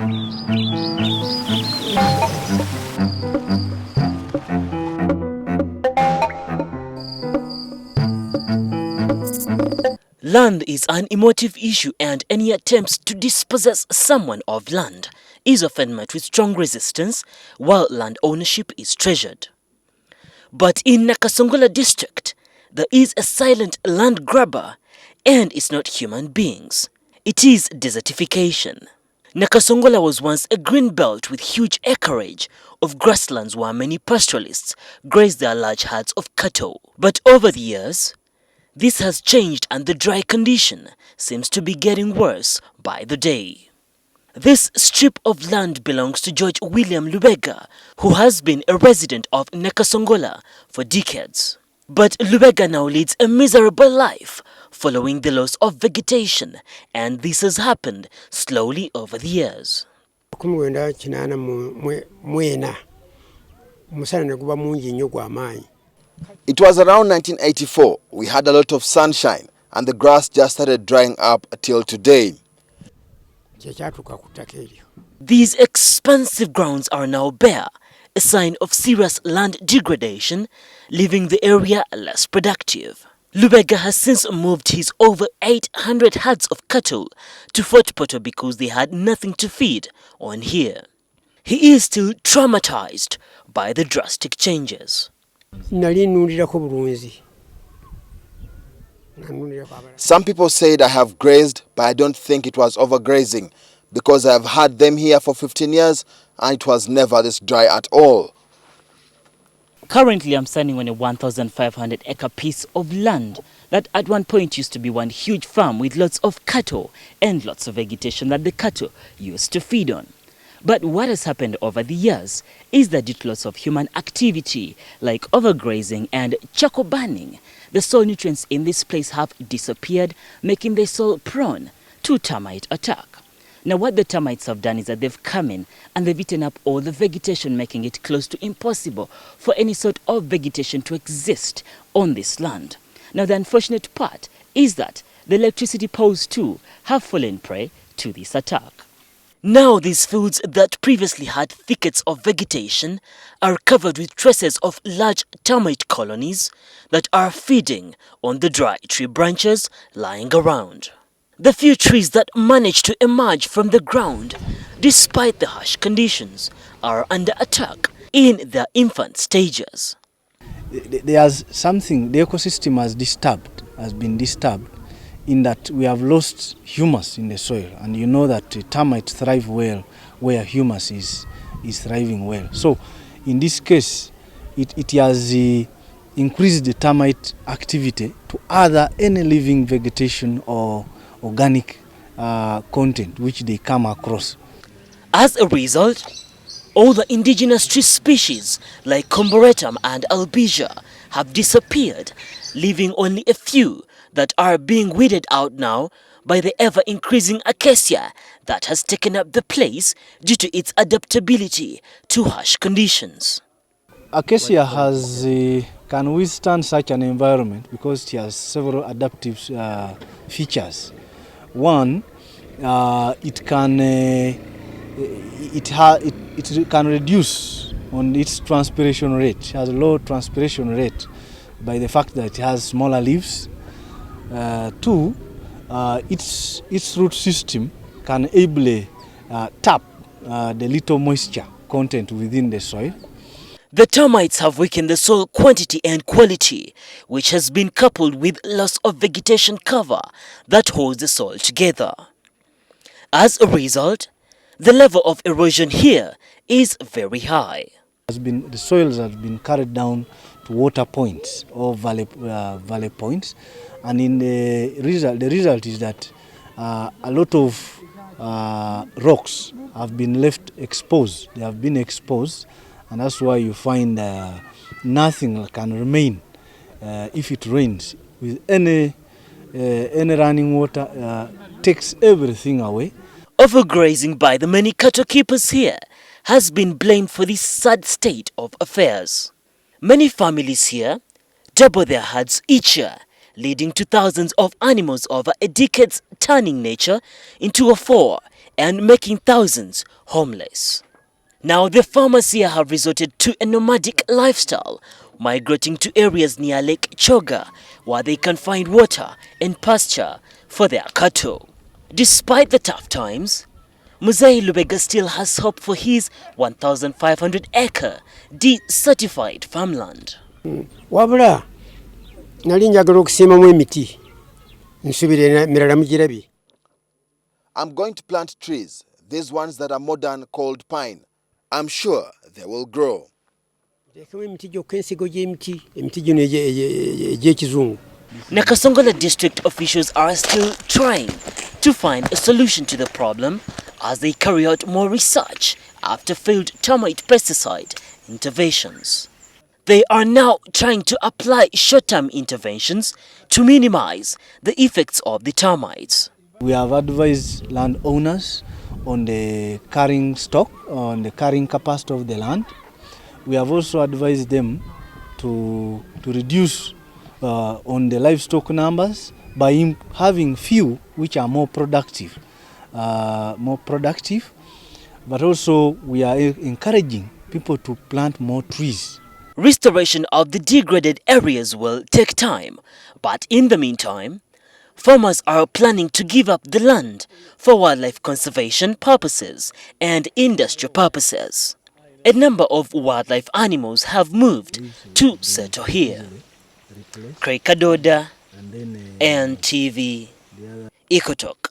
Land is an emotive issue, and any attempts to dispossess someone of land is often met with strong resistance, while land ownership is treasured. But in Nakasongola district, there is a silent land grabber, and it's not human beings. It is desertification. Nakasongola was once a green belt with huge acreage of grasslands where many pastoralists grazed their large herds of cattle. But over the years, this has changed, and the dry condition seems to be getting worse by the day. This strip of land belongs to George William Lubega, who has been a resident of Nakasongola for decades. But Lubega now leads a miserable life following the loss of vegetation, and this has happened slowly over the years. It was around 1984. We had a lot of sunshine and the grass just started drying up till today. These expansive grounds are now bare, a sign of serious land degradation, leaving the area less productive. Lubega has since moved his over 800 herds of cattle to Fort Portal because they had nothing to feed on here. He is still traumatized by the drastic changes. Some people said I have grazed, but I don't think it was overgrazing because I have had them here for 15 years and it was never this dry at all. Currently, I'm standing on a 1,500-acre piece of land that at one point used to be one huge farm with lots of cattle and lots of vegetation that the cattle used to feed on. But what has happened over the years is that due to loss of human activity like overgrazing and charcoal burning, the soil nutrients in this place have disappeared, making the soil prone to termite attack. Now what the termites have done is that they've come in and they've eaten up all the vegetation, making it close to impossible for any sort of vegetation to exist on this land. Now the unfortunate part is that the electricity poles too have fallen prey to this attack. Now these fields that previously had thickets of vegetation are covered with traces of large termite colonies that are feeding on the dry tree branches lying around. The few trees that manage to emerge from the ground, despite the harsh conditions, are under attack in their infant stages. There's something, the ecosystem has been disturbed in that we have lost humus in the soil, and you know that termites thrive well where humus is thriving well. So in this case, it has increased the termite activity to any living vegetation or organic content which they come across. As a result, all the indigenous tree species like Comboretum and Albizia have disappeared, leaving only a few that are being weeded out now by the ever-increasing acacia that has taken up the place due to its adaptability to harsh conditions. Acacia can withstand such an environment because it has several adaptive features. One, it can reduce on its transpiration rate. It has a low transpiration rate by the fact that it has smaller leaves. Two, its root system can ably tap the little moisture content within the soil. The termites have weakened the soil quantity and quality, which has been coupled with loss of vegetation cover that holds the soil together. As a result, the level of erosion here is very high. The soils have been carried down to water points or valley points, and in the result is that a lot of rocks have been left exposed. They have been exposed, and that's why you find nothing can remain if it rains. With any running water takes everything away. Overgrazing by the many cattle keepers here has been blamed for this sad state of affairs. Many families here double their herds each year, leading to thousands of animals over a decade, turning nature into a 4- and making thousands homeless. Now the farmers here have resorted to a nomadic lifestyle, migrating to areas near Lake Choga, where they can find water and pasture for their cattle. Despite the tough times, Muzai Lubega still has hope for his 1,500-acre D-certified farmland. Wabula nali njagala okusimamu emiti nsubire mirala mugirabi. I'm going to plant trees, these ones that are modern called pine. I'm sure they will grow. Nakasongola district officials are still trying to find a solution to the problem as they carry out more research after failed termite pesticide interventions. They are now trying to apply short-term interventions to minimize the effects of the termites. We have advised landowners on the carrying stock, on the carrying capacity of the land. We have also advised them to reduce on the livestock numbers by having few which are more productive. But also we are encouraging people to plant more trees. Restoration of the degraded areas will take time, but in the meantime, farmers are planning to give up the land for wildlife conservation purposes and industrial purposes. A number of wildlife animals have moved to settle here. Craig Kadoda, NTV, Ecotalk.